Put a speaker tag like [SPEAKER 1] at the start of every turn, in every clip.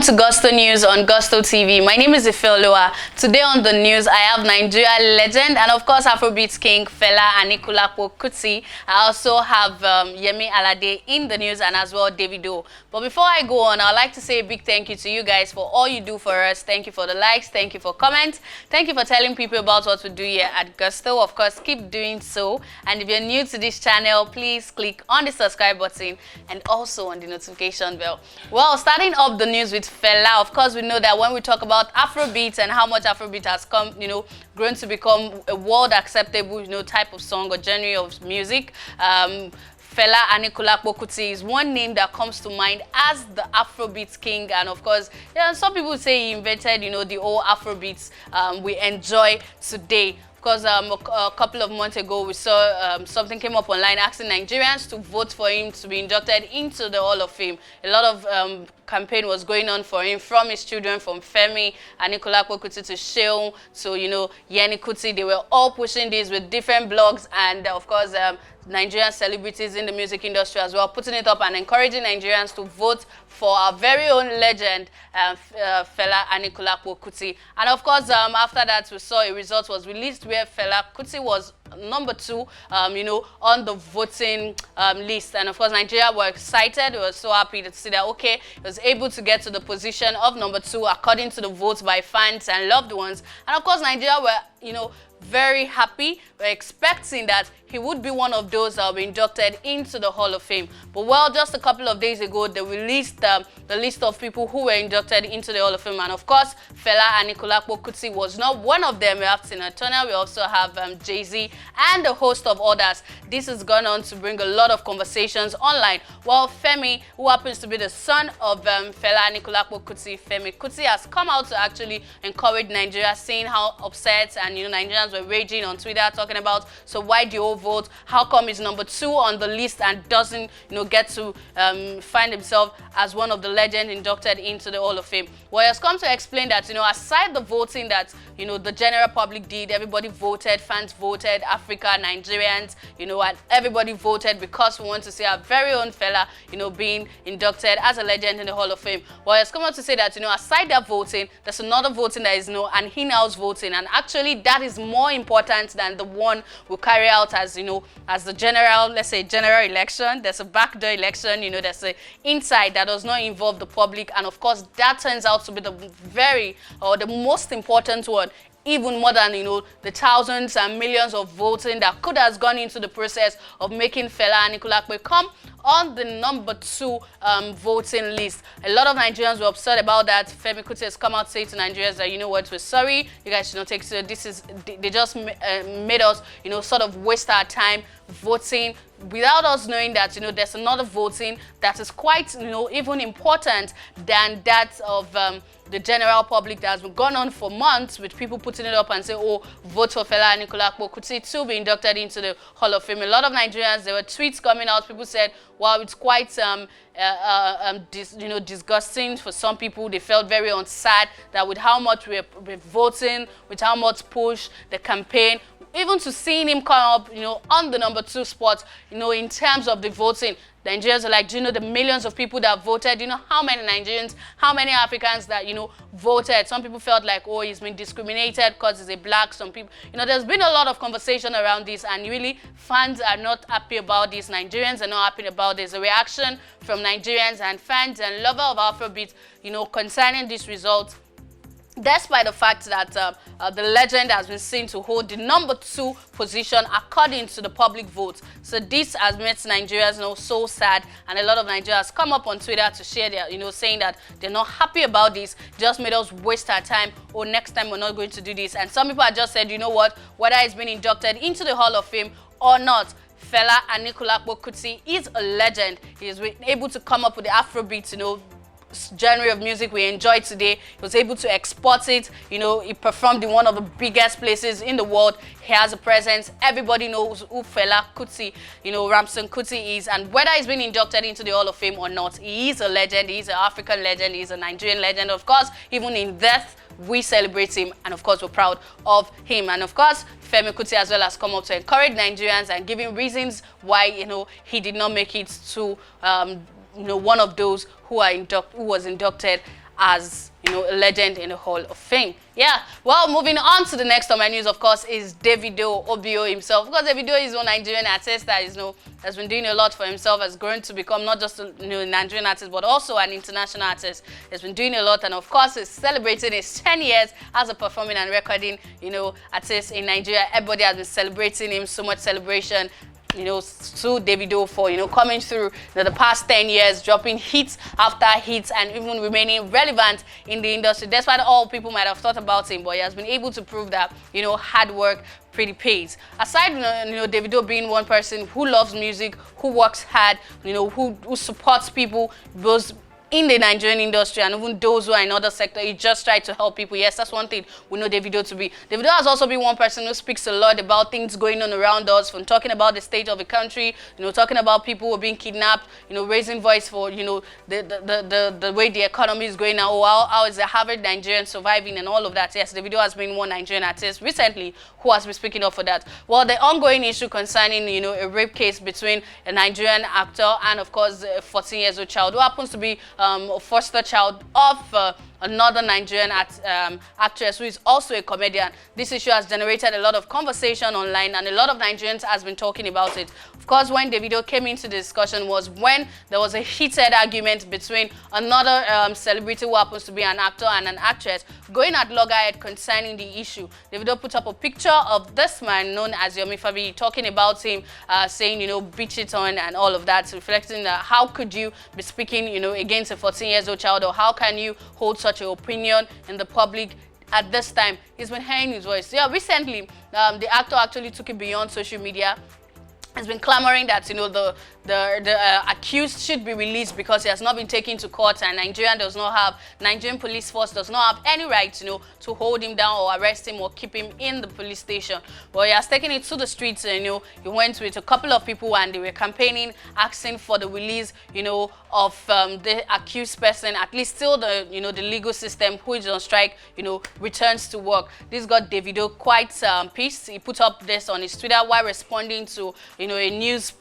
[SPEAKER 1] Welcome to Gusto News on Gusto TV. My name is Ifeoluwa. Today on the news, I have Nigeria legend and of course Afrobeat king Fela Kuti. I also have Yemi Alade in the news and as well Davido. But before I go on, I'd like to say a big thank you to you guys for all you do for us. Thank you for the likes, thank you for comments, thank you for telling people about what we do here at Gusto. Of course, keep doing so. And if you're new to this channel, please click on the subscribe button and also on the notification bell. Well, starting up the news with Fela, of course, we know that when we talk about Afrobeat and how much Afrobeat has come, grown to become a world acceptable, type of song or genre of music. Fela Kuti is one name that comes to mind as the Afrobeat king, and of course, some people say he invented, the old Afrobeats we enjoy today. Because a couple of months ago, we saw something came up online asking Nigerians to vote for him to be inducted into the Hall of Fame. A lot of campaign was going on for him, from his children, from Femi Kuti to Sheung to, Yemi Kuti. They were all pushing this with different blogs and, of course, Nigerian celebrities in the music industry as well, putting it up and encouraging Nigerians to vote for our very own legend, Fela Kuti. And of course, after that, we saw a result was released where Fela Kuti was number 2, on the voting list. And of course, Nigeria were excited. We were so happy to see that, okay, he was able to get to the position of number 2 according to the votes by fans and loved ones. And of course, Nigeria were, very happy. We're expecting that he would be one of those that will be inducted into the Hall of Fame. But well, just a couple of days ago, they released the list of people who were inducted into the Hall of Fame. And of course, Fela Kuti was not one of them. We have Tina Turner, we also have Jay-Z, and a host of others. This has gone on to bring a lot of conversations online. Well, Femi, who happens to be the son of Fela Kuti, Femi Kuti, has come out to actually encourage Nigeria, saying how upset and Nigerians were raging on Twitter, talking about, so why do you all vote? How come he's number 2 on the list and doesn't get to find himself as one of the legends inducted into the Hall of Fame? Well, he has come to explain that aside the voting that the general public did, everybody voted, fans voted, Africa, Nigerians, and everybody voted because we want to see our very own Fela being inducted as a legend in the Hall of Fame. Well, he has come out to say that aside that voting, there's another voting that is and he now's voting, and actually that is more important than the one we carry out as as the general, let's say, general election. There's a backdoor election, there's an inside that does not involve the public, and of course that turns out to be the most important one, even more than the thousands and millions of voting that could have gone into the process of making Fela Kuti come on the number 2 voting list. A lot of Nigerians were upset about that. Femi Kuti has come out to say to Nigerians that, what, we're sorry, you guys should not take it. They just made us, sort of waste our time voting without us knowing that, there's another voting that is quite, even important than that of the general public that has been going on for months, with people putting it up and say, oh, vote for Fela Kuti to be inducted into the Hall of Fame. A lot of Nigerians, there were tweets coming out. People said, wow, it's quite disgusting for some people. They felt very unsad that with how much we're voting, with how much push the campaign, even to seeing him come up, on the number 2 spot, in terms of the voting, the Nigerians are like, do you know the millions of people that voted? Do you know how many Nigerians, how many Africans that, voted? Some people felt like, oh, he's been discriminated because he's a black. Some people, there's been a lot of conversation around this, and really fans are not happy about this. Nigerians are not happy about this. A reaction from Nigerians and fans and lovers of Afrobeat, concerning this result, despite the fact that the legend has been seen to hold the number 2 position according to the public vote. So this has made Nigerians so sad, and a lot of Nigerians come up on Twitter to share their, saying that they're not happy about this, just made us waste our time, or next time we're not going to do this. And some people have just said, what, whether he's been inducted into the Hall of Fame or not, Fela Kuti is a legend. He's able to come up with the Afrobeat, genre of music we enjoy today. He was able to export it. He performed in one of the biggest places in the world. He has a presence. Everybody knows who Fela Kuti, Ramson Kuti is, and whether he's been inducted into the Hall of Fame or not, he is a legend. He's an African legend. He's a Nigerian legend. Of course, even in death, we celebrate him, and of course, we're proud of him. And of course, Femi Kuti as well has come up to encourage Nigerians and giving reasons why, he did not make it to one of those who was inducted as, you know, a legend in the Hall of Fame. Yeah, well, moving on to the next on my news, of course, is Davido, OBO himself. Because Davido is a Nigerian artist that is, you know, has been doing a lot for himself, has grown to become not just a, you know, Nigerian artist, but also an international artist. He's been doing a lot, and of course, he's celebrating his 10 years as a performing and recording, you know, artist in Nigeria. Everybody has been celebrating him, so much celebration, you know, to Davido for, you know, coming through the past 10 years, dropping hits after hits, and even remaining relevant in the industry. Despite all people might have thought about him, but he has been able to prove that, you know, hard work pretty pays. Aside, you know, Davido being one person who loves music, who works hard, you know, who supports people, those in the Nigerian industry, and even those who are in other sectors, he just tried to help people. Yes, that's one thing we know Davido to be. Davido has also been one person who speaks a lot about things going on around us, from talking about the state of the country, you know, talking about people who are being kidnapped, you know, raising voice for, you know, the way the economy is going now. How is the Harvard Nigerian surviving and all of that. Yes, Davido has been one Nigerian artist recently who has been speaking up for that. Well, the ongoing issue concerning, you know, a rape case between a Nigerian actor and, of course, a 14-year-old child who happens to be a foster child of another Nigerian actress who is also a comedian. This issue has generated a lot of conversation online, and a lot of Nigerians has been talking about it. Of course, when Davido came into the discussion was when there was a heated argument between another celebrity who happens to be an actor and an actress going at loggerhead concerning the issue. Davido put up a picture of this man known as Yemi Alade, talking about him, saying, you know, bitch it on and all of that, reflecting that how could you be speaking, you know, against a 14-year-old child, or how can you hold such an opinion in the public at this time? He's been hearing his voice. Yeah, recently, the actor actually took it beyond social media. Has been clamoring that, you know, the accused should be released because he has not been taken to court, and Nigerian police force does not have any right, you know, to hold him down or arrest him or keep him in the police station. But he has taken it to the streets, and, you know, he went with a couple of people and they were campaigning, asking for the release, you know, of the accused person, at least till the, you know, the legal system, who is on strike, you know, returns to work. This got Davido quite pissed. He put up this on his Twitter while responding to, you know, a news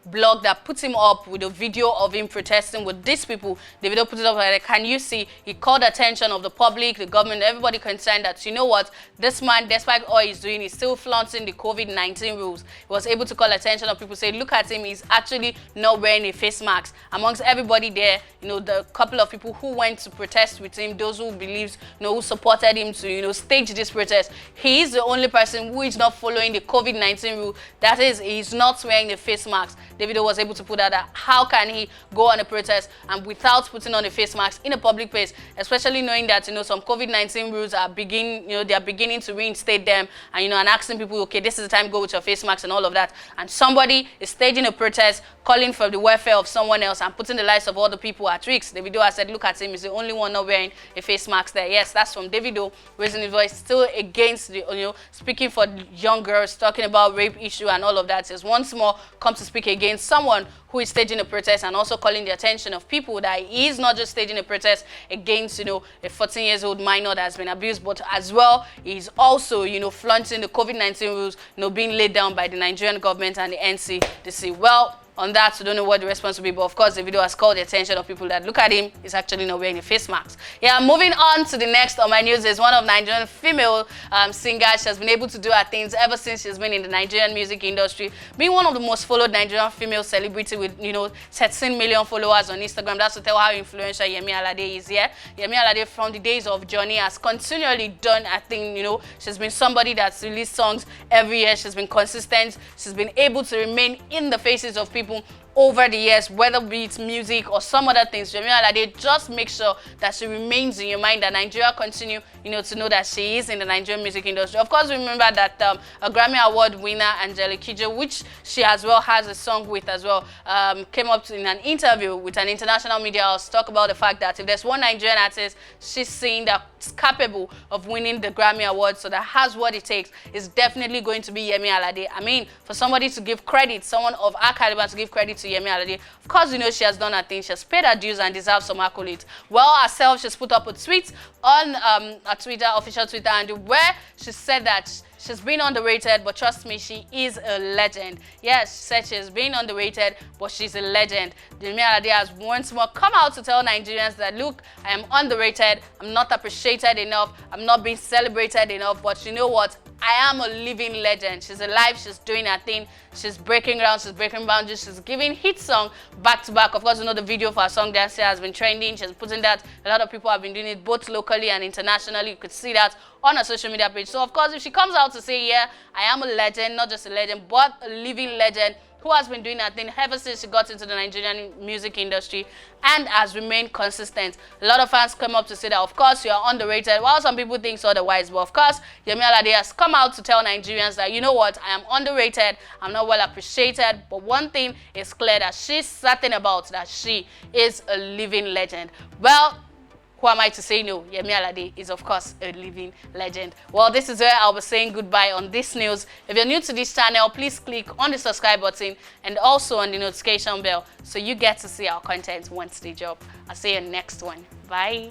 [SPEAKER 1] blog that put him up with a video of him protesting with these people. Davido put it up like, can you see? He called the attention of the public, the government, everybody concerned that, you know what, this man, despite all he's doing, he's still flaunting the COVID-19 rules. He was able to call attention of people, say, look at him, he's actually not wearing a face mask. Amongst everybody there, you know, the couple of people who went to protest with him, those who believes, you know, who supported him to, you know, stage this protest, he is the only person who is not following the COVID-19 rule. That is, he's not wearing the face mask. Davido was able to put out that how can he go on a protest and without putting on a face mask in a public place, especially knowing that, you know, some COVID-19 rules are they are beginning to reinstate them, and, you know, and asking people, okay, this is the time, go with your face mask and all of that. And somebody is staging a protest, calling for the welfare of someone else and putting the lives of all the people at risk. Davido has said, look at him, he's the only one not wearing a face mask there. Yes, that's from Davido, raising his voice, still against the, you know, speaking for young girls, talking about rape issue and all of that. Says once more come to speak against someone who is staging a protest, and also calling the attention of people that he is not just staging a protest against, you know, a 14-year-old minor that has been abused, but as well he's also, you know, flaunting the COVID-19 rules, you know, being laid down by the Nigerian government and the NCDC. Well, on that, we don't know what the response will be, but of course the video has called the attention of people that look at him, he's actually not wearing a face mask. Yeah, moving on to the next on my news is one of Nigerian female singers. She has been able to do her things ever since she's been in the Nigerian music industry, being one of the most followed Nigerian female celebrity with, you know, 13 million followers on Instagram. That's to tell how influential Yemi Alade is. Yeah, Yemi Alade from the days of Journey has continually done a thing, you know. She's been somebody that's released songs every year. She's been consistent. She's been able to remain in the faces of people over the years, whether it's music or some other things. Yemi Alade just make sure that she remains in your mind, that Nigeria continue, you know, to know that she is in the Nigerian music industry. Of course, remember that a Grammy Award winner, Angelique Kidjo, which she as well has a song with as well, came up in an interview with an international media house, talk about the fact that if there's one Nigerian artist she's seeing that's capable of winning the Grammy Award, so that has what it takes, is definitely going to be Yemi Alade. I mean, for somebody to give credit, someone of her caliber to give credit to Yemi Alade, of course, you know, she has done her thing. She has paid her dues and deserves some accolades. Well, herself, she's put up a tweet on her Twitter, official Twitter, and where she said that she's been underrated, but trust me, she is a legend. Yes, she said she's been underrated, but she's a legend. Yemi Alade has once more come out to tell Nigerians that, look, I am underrated, I'm not appreciated enough, I'm not being celebrated enough, but you know what? I am a living legend. She's alive, she's doing her thing, she's breaking ground, she's breaking boundaries, she's giving hit song back to back. Of course, you know the video for her song Dance has been trending. She's putting that. A lot of people have been doing it both locally and internationally. You could see that on her social media page. So, of course, if she comes out to say, yeah, I am a legend, not just a legend, but a living legend, who has been doing her thing ever since she got into the Nigerian music industry and has remained consistent. A lot of fans come up to say that, of course, you are underrated, while some people think otherwise. But, of course, Yemi Alade has come out to tell Nigerians that, you know what, I am underrated, I'm not well appreciated, but one thing is clear, that she's certain about, that she is a living legend. Well, who am I to say no? Yemi Alade is, of course, a living legend. Well, this is where I'll be saying goodbye on this news. If you're new to this channel, please click on the subscribe button and also on the notification bell so you get to see our content once they drop. I'll see you in the next one. Bye.